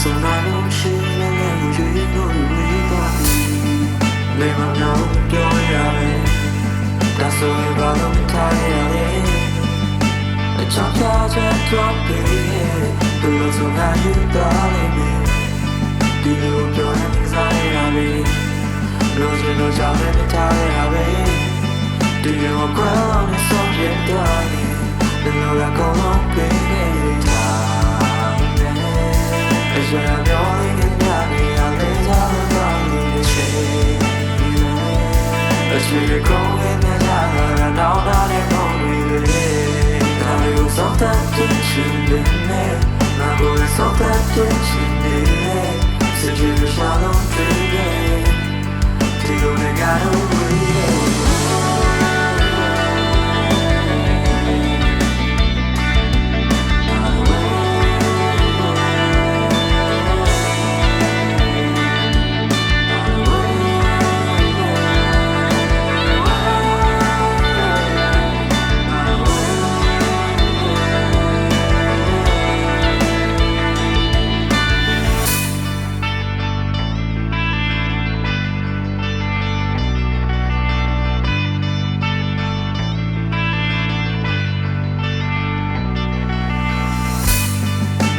ဆုံးနာလို့ရှိရင်လည်းရွေးလို့လေးသွားပြီလေမနောင်ပြောရမယ်ဒါဆိုရင်ဘာလို့မထားရလဲအချောင်းသားချက်တော့ပြီးသူလို့ဆုံးနာယူသွားလိမ့်မယ်ဒီလိုပြောနေစားရပြီလို့ဆိုလို့ကြောက်နေထားရပြီဒီလိုကွာလို့ဆုံးပြသွားတယ်ဒီလိုကကောင်းပေးနေတာအစရပြောနေကြတယ်အလေးထားလို့နေချေအချေကောင်းနေတာကတော့တော့လည်းကောင်းနေတယ်ဒါမျိုးစောင့်တတ်ချင်တယ်နဲ့ငါကိုစောင့်တတ်ချင်တယ်စိတ်ကြီးရှာလို့တွေ့တယ်ဒီလိုနဲ့ကတော့ဝေး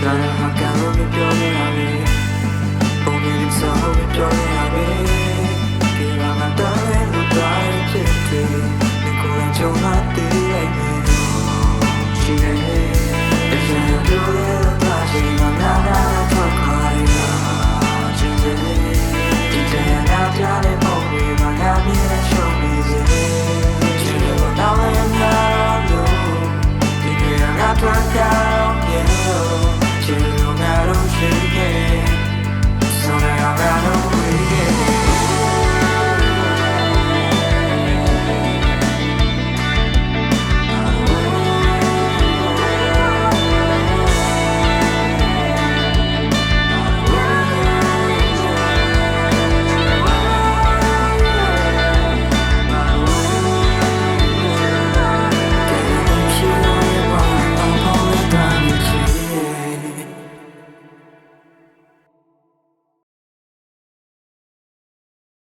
ဒါဟာကံလို့ပြောနေရပြီပုံရင်းစောလို့ပြောနေရပြီဒီမှာမတော်တဲ့လူတိုင်းဖြစ်တယ်ဒီကိုယ်ကြောင့်မတည်